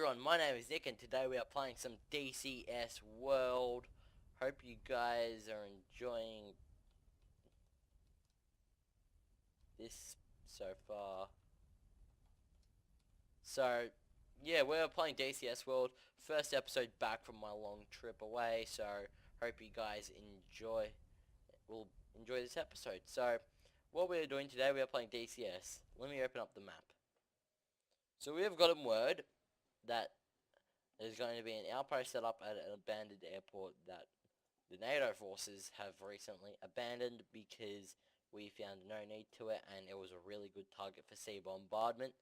everyone, my name is Nick and today we are playing some DCS World. Hope you guys are enjoying this so far. So, yeah, we're playing DCS World. First episode back from my long trip away, so hope you guys will enjoy this episode. So, what we're doing today, we are playing DCS. Let me open up the map. So we have gotten word that there's going to be an outpost set up at an abandoned airport that the NATO forces have recently abandoned because we found no need to it, and it was a really good target for sea bombardment,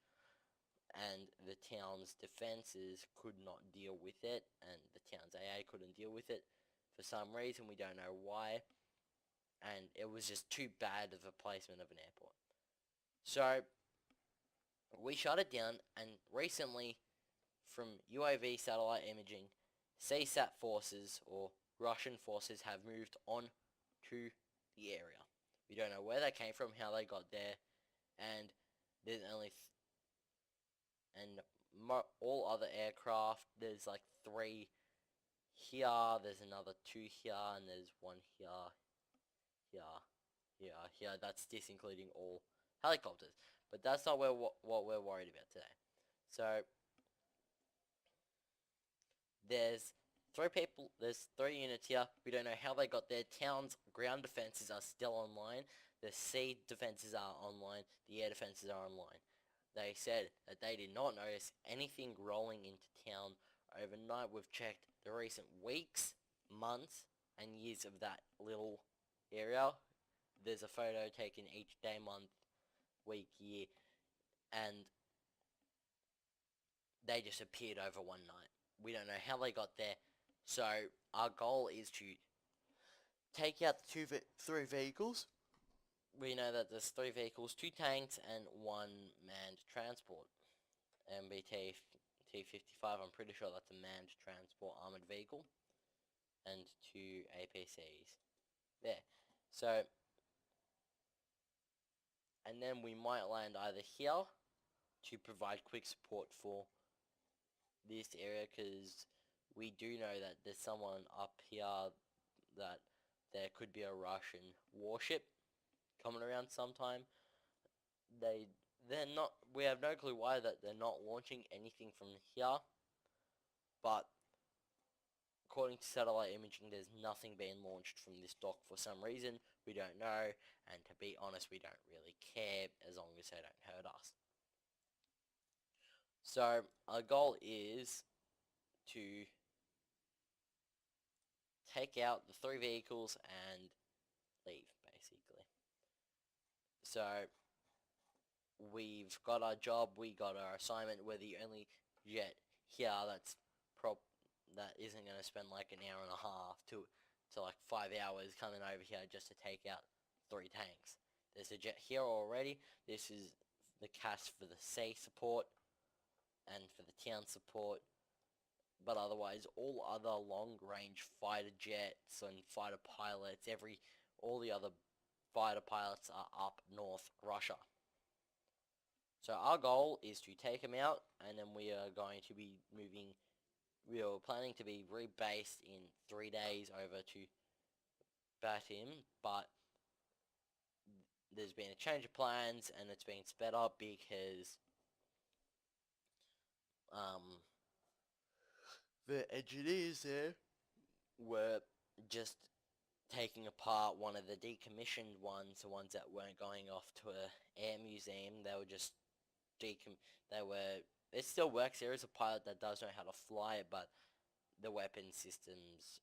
and the town's defenses could not deal with it, and the town's AA couldn't deal with it for some reason. We don't know why, and it was just too bad of a placement of an airport. So we shut it down, and recently, from UAV satellite imaging, CSAT forces, or Russian forces, have moved on to the area. We don't know where they came from, how they got there, and there's only all other aircraft. There's like 3 here, there's another 2 here, and there's 1 here, here. That's including all helicopters. But that's not what we're worried about today. So there's 3 units here. We don't know how they got there. Town's ground defenses are still online. The sea defenses are online. The air defenses are online. They said that they did not notice anything rolling into town overnight. We've checked the recent weeks, months, and years of that little area. There's a photo taken each day, month, week, year, and they just appeared over one night. We don't know how they got there. So our goal is to take out the 3 vehicles. We know that there's 3 vehicles, 2 tanks, and 1 manned transport. MBT T-55, I'm pretty sure that's a manned transport armored vehicle. And 2 APCs. There. So, and then we might land either here to provide quick support for this area, because we do know that there's someone up here that there could be a Russian warship coming around sometime. They're not, we have no clue why that they're not launching anything from here, but according to satellite imaging, there's nothing being launched from this dock for some reason. We don't know, and to be honest, we don't really care as long as they don't hurt us. So our goal is to take out the 3 vehicles and leave, basically. So we've got our job, we got our assignment. We're the only jet here that isn't going to spend like an hour and a half to like 5 hours coming over here just to take out 3 tanks. There's a jet here already. This is the CAS for the sea support and for the town support. But otherwise, all other long-range fighter jets and fighter pilots, all the other fighter pilots are up north Russia. So our goal is to take them out, and then we are going to be moving. We are planning to be rebased in 3 days over to Batim, but there's been a change of plans, and it's been sped up because the engineers there were just taking apart one of the decommissioned ones, the ones that weren't going off to an air museum. They were just it still works. There is a pilot that does know how to fly it, but the weapon systems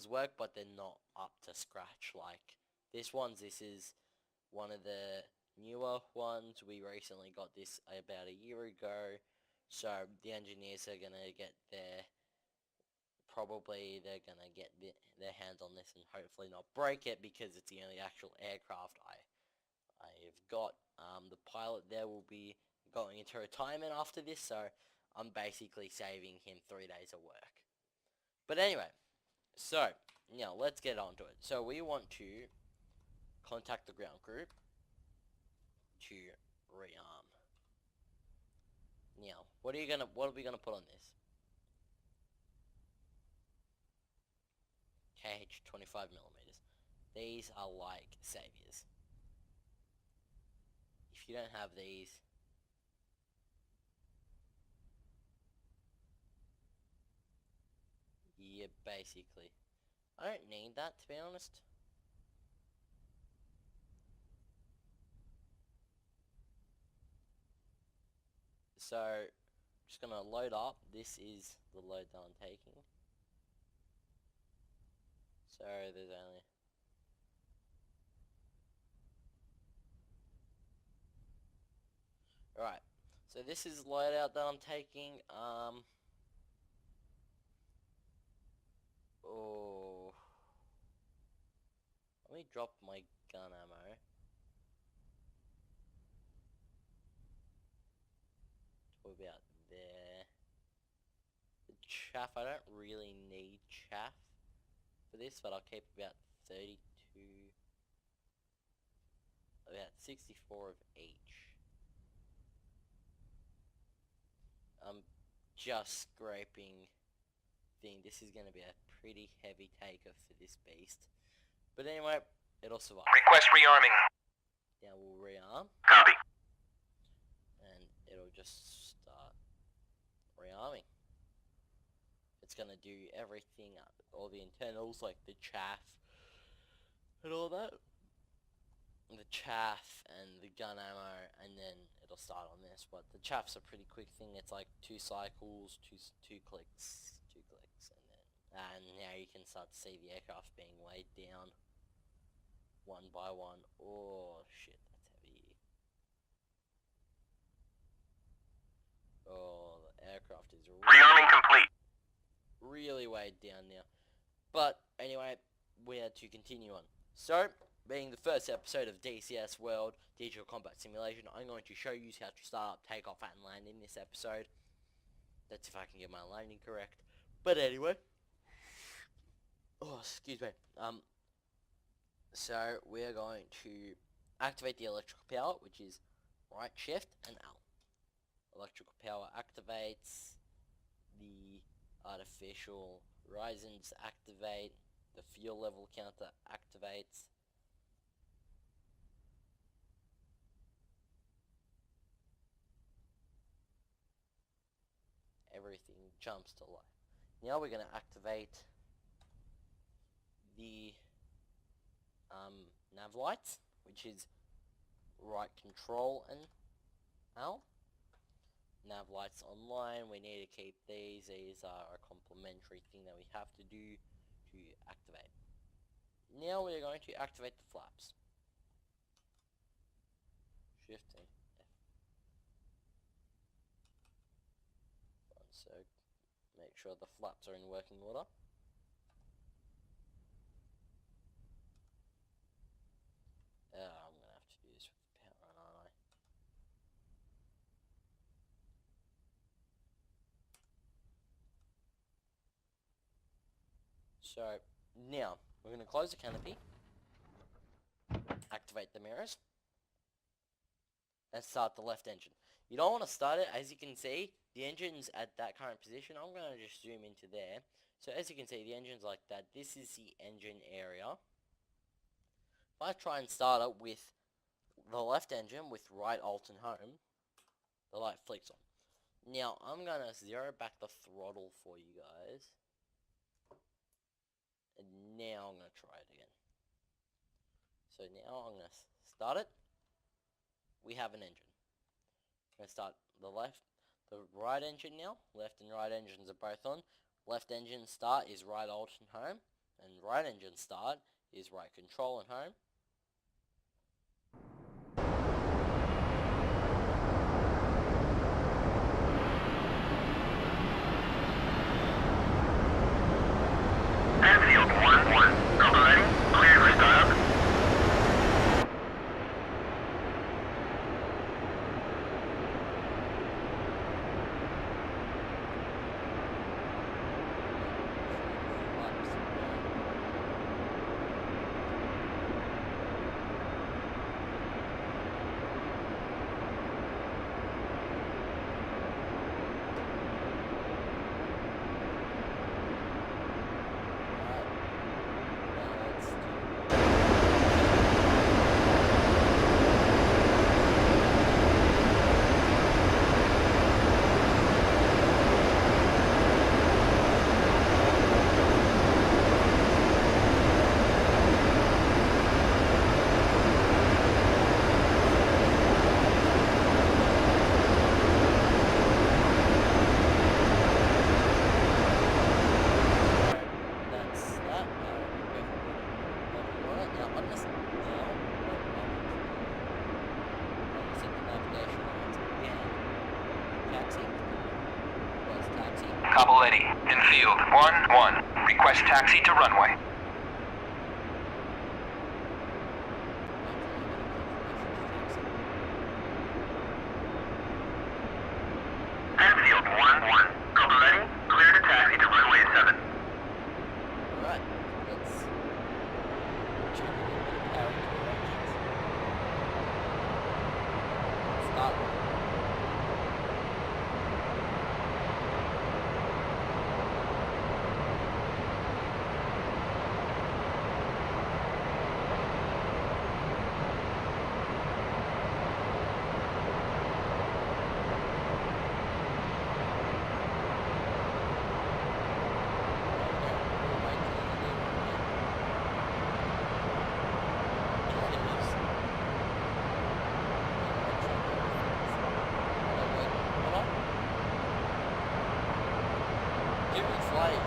work, but they're not up to scratch like this one's. This is one of the newer ones. We recently got this about a year ago, so the engineers are gonna get their they're gonna get their hands on this and hopefully not break it, because it's the only actual aircraft I've got. The pilot there will be going into retirement after this, so I'm basically saving him 3 days of work. But anyway, so now let's get on to it. So we want to contact the ground group to rearm. Now, What are we gonna put on this? KH 25 millimeters. These are like saviors. If you don't have these, yeah, basically. I don't need that, to be honest. So, just gonna load up. This is the load that I'm taking. So, there's only... Alright, so this is the loadout that I'm taking. Oh, let me drop my gun ammo. To about there. The chaff, I don't really need chaff for this, but I'll keep about 32, about 64 of each. I'm just scraping thing. This is going to be a pretty heavy taker for this beast. But anyway, it'll survive. Request rearming. Now we'll rearm. Copy. And it'll just start rearming. It's going to do everything, all the internals like the chaff and all that. The chaff and the gun ammo, and then it'll start on this. But the chaff's a pretty quick thing. It's like 2 cycles, two clicks, and now you can start to see the aircraft being weighed down one by one. Oh shit, that's heavy. Oh, the aircraft is Rearming complete. Really weighed down now. But anyway, we had to continue on. So, being the first episode of DCS World, Digital Combat Simulation, I'm going to show you how to start up, take off, and land in this episode. That's if I can get my landing correct. But anyway, oh, excuse me. So we're going to activate the electrical power, which is right shift and L. Electrical power activates. The artificial horizons activate. The fuel level counter activates. Everything jumps to life. Now we're going to activate the nav lights, which is right control and L. Nav lights online, we need to keep these. These are a complementary thing that we have to do to activate. Now we're going to activate the flaps. Shift and F. So make sure the flaps are in working order. I'm going to have to do this with the power on, aren't I? So now we're going to close the canopy, activate the mirrors, and start the left engine. You don't want to start it. As you can see, the engine's at that current position. I'm going to just zoom into there. So as you can see, the engine's like that. This is the engine area. If I try and start it with the left engine with right alt and home, the light flicks on. Now I'm going to zero back the throttle for you guys. And now I'm going to try it again. So now I'm going to start it. We have an engine. I'm going to start the right engine now. Left and right engines are both on. Left engine start is right alt and home. And right engine start is right control and home. Airfield 1-1. Copy ready. Clear for start. Capoletti, in field 1-1. Request taxi to runway. Enfield 1-1. Capoletti, clear to taxi to runway 7. Alright, let's check a little bit of power corrections. Start.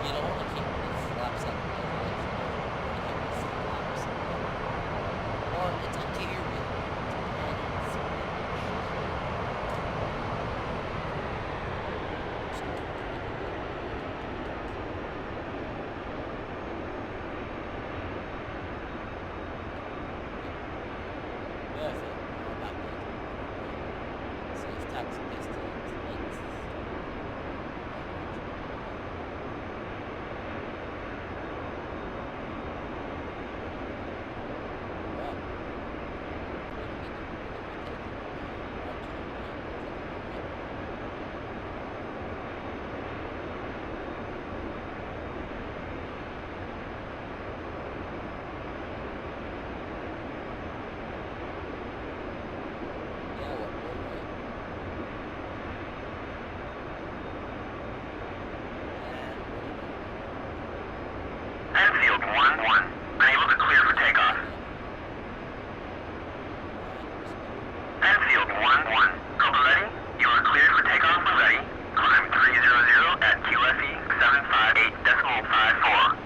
You don't want to keep these flaps up. Well, it's up to you, really. Perfect. Safe taxi distance. Enfield 1-1. Unable to clear for takeoff. Enfield 1-1. Capoletti, you are cleared for takeoff when ready. Climb 300 at QFE 758.54.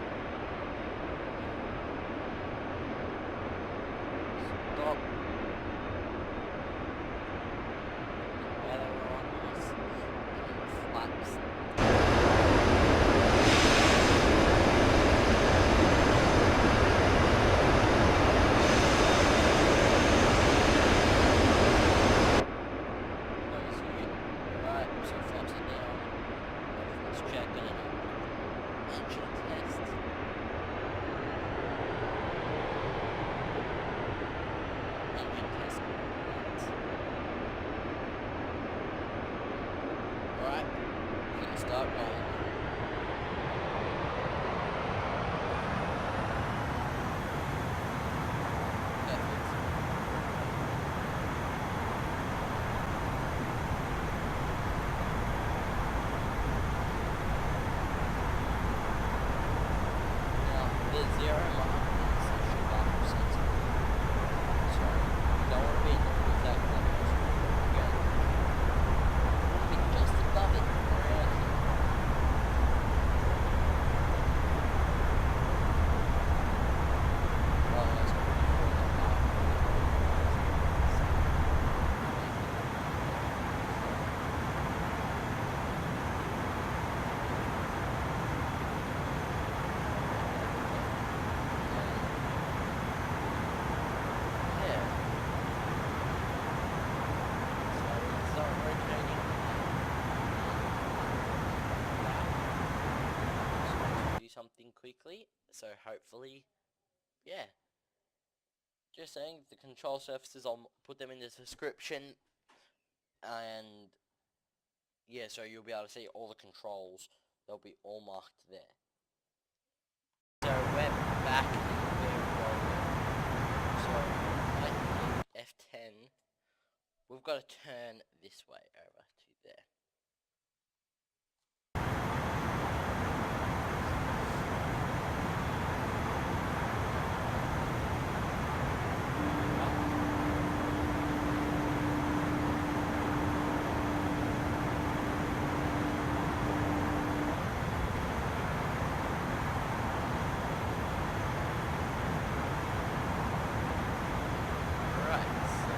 Stop. Flaps. Alright, we're gonna start rolling. Perfect. Now, the 0 mark is a sharp sensor. So, you don't want to be exactly like this. Just above it, around here. Well, that's pretty yeah. So, it's not rotating. Do something quickly, so hopefully, yeah. Just saying, the control surfaces, I'll put them in the description, and yeah, so you'll be able to see all the controls. They'll be all marked there. So we're back in the world. So I hit F10. We've got to turn this way over to there. Right, so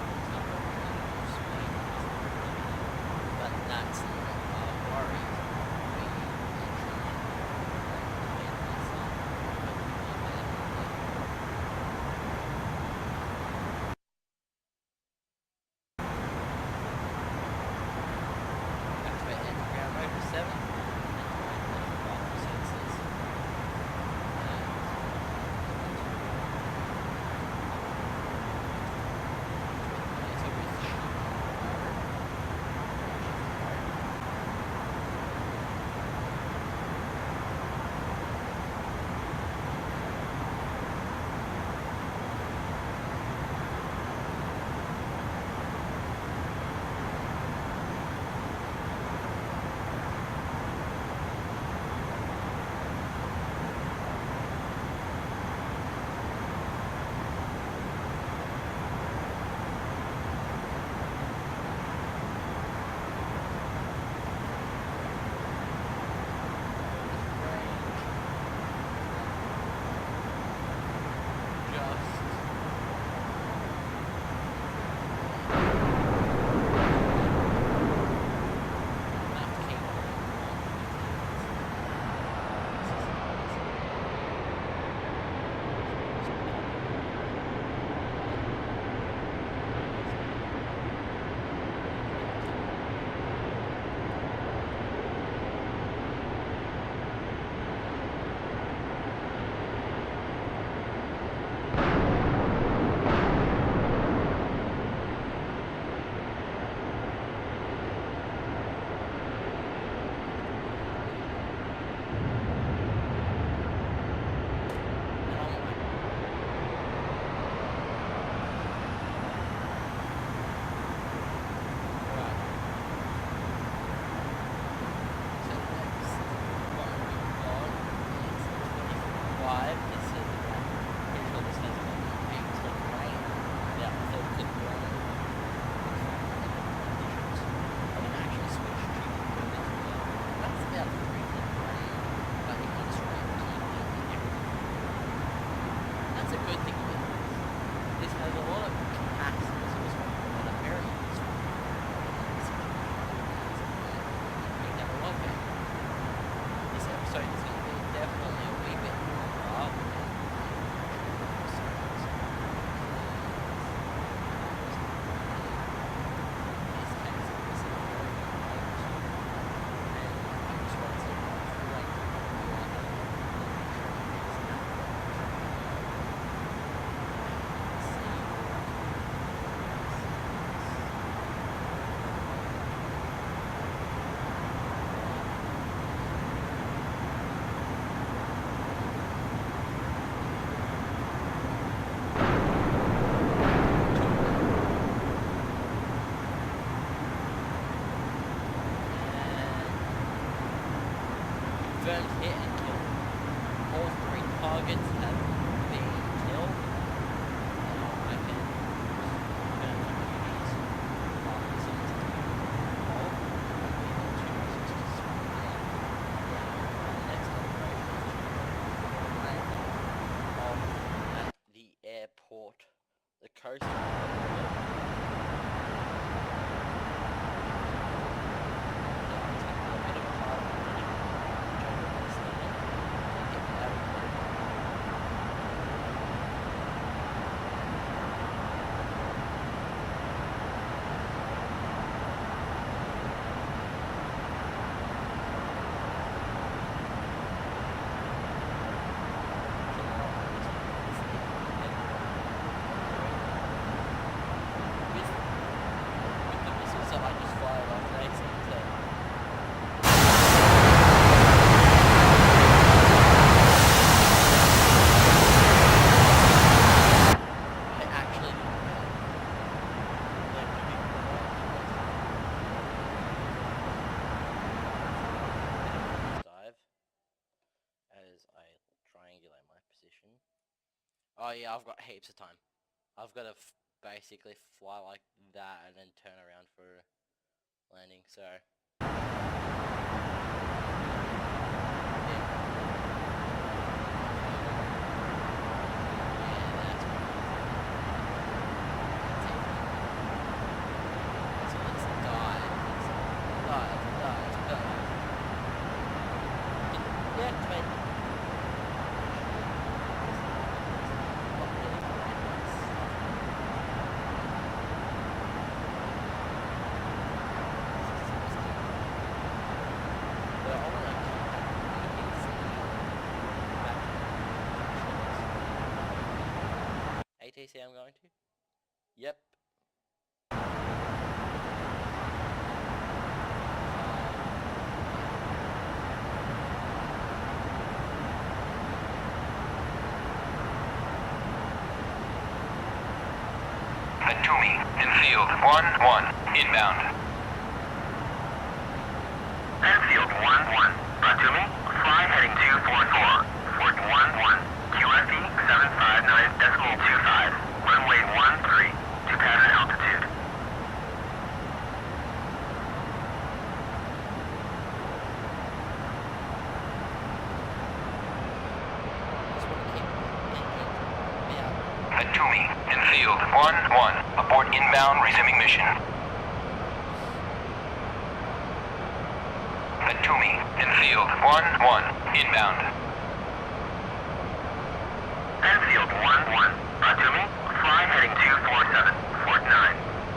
it's not really speed. confirmed hit and kill. All 3 targets have been killed. I can confirm my duties after some time. I'll be able to swap them. The next operation is to land off at the airport. The coast. Oh yeah, I've got heaps of time. I've got to basically fly like that and then turn around for landing, so... ATC I'm going to? Yep. Atumi, Enfield 1-1, inbound. Enfield 1-1, Atumi, fly heading 244, Fort 1-1, QFE 759.25, runway 13, to pattern altitude. Atumi, Enfield 1-1, abort inbound, resuming mission. Atumi, Enfield 1-1, inbound. Enfield 1-1, Atumi, fly heading 247, Fort 9,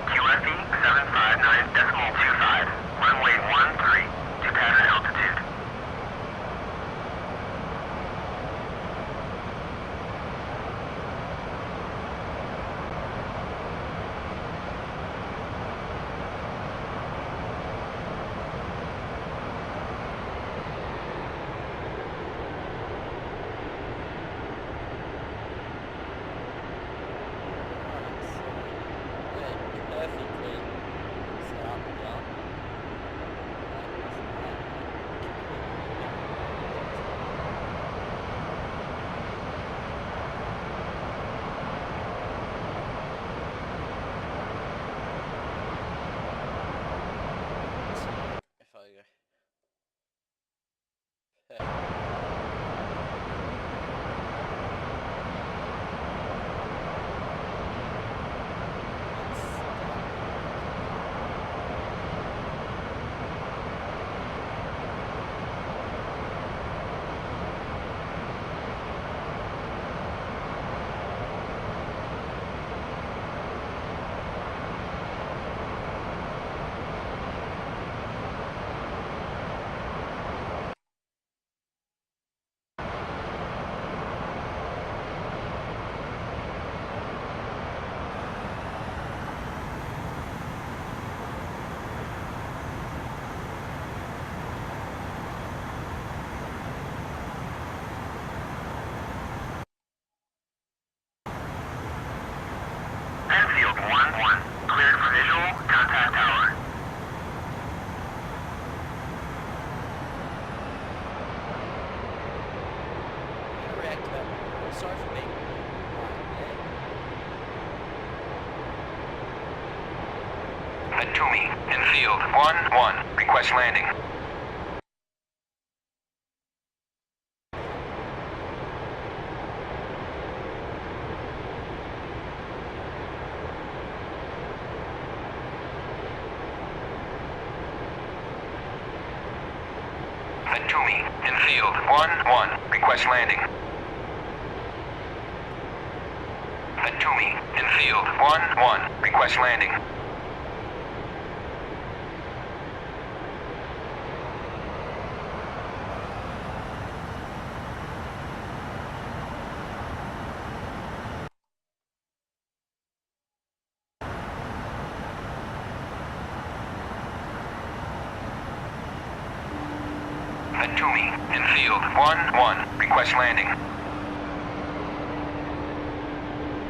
QFE 759.25, runway 13, to pattern altitude. Perfectly set up now. to me. In field 1-1. Request landing. Head to me. In field 1-1. Request landing. Head to me. In field 1-1. Request landing. Head to me. In field 1-1. Request landing.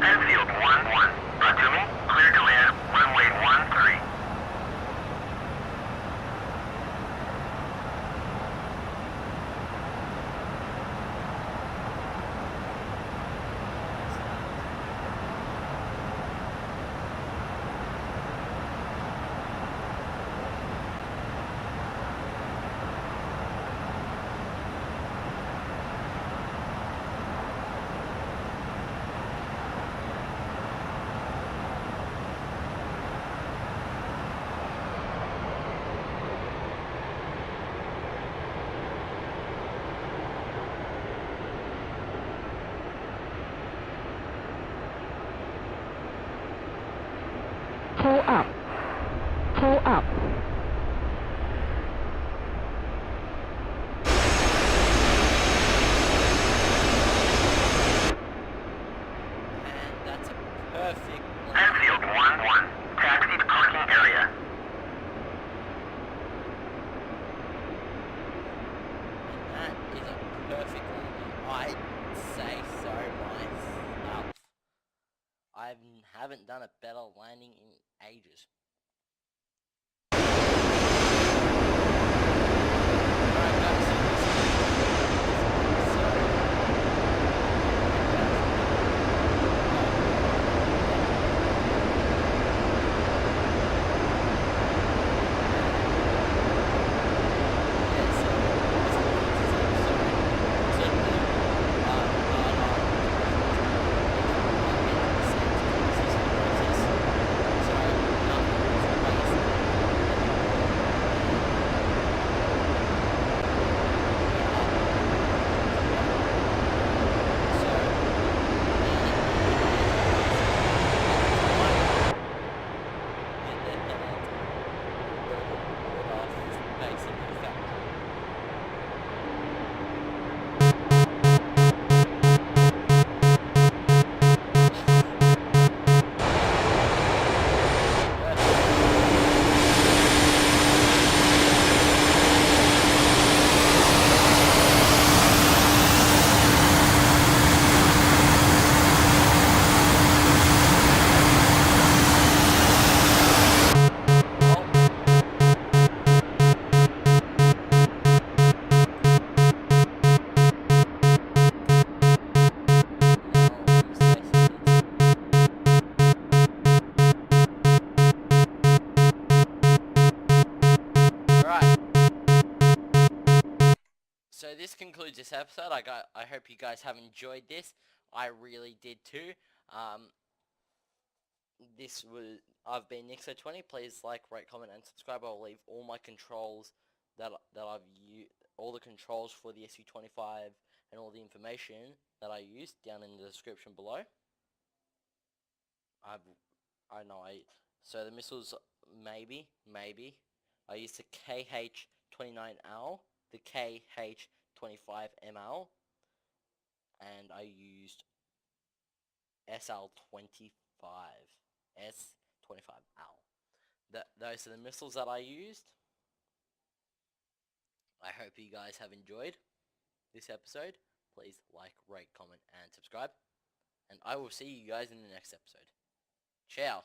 Enfield 1-1. To me. Clear to land. Runway 13. Pull up. Pull up. And that's a perfect land. Enfield 1-1. Taxi to parking area. And that is a perfect landing. I'd say so myself. I haven't done a better landing in ages. Alright guys, so this So this concludes this episode. I hope you guys have enjoyed this. I really did too. I've been Nixo20. Please like, rate, comment, and subscribe. I'll leave all my controls that I've used, all the controls for the SU-25 and all the information that I used down in the description below. So the missiles, maybe I used the KH-29L, the KH-25ML, and I used S25L. Those are the missiles that I used. I hope you guys have enjoyed this episode. Please like, rate, comment, and subscribe. And I will see you guys in the next episode. Ciao.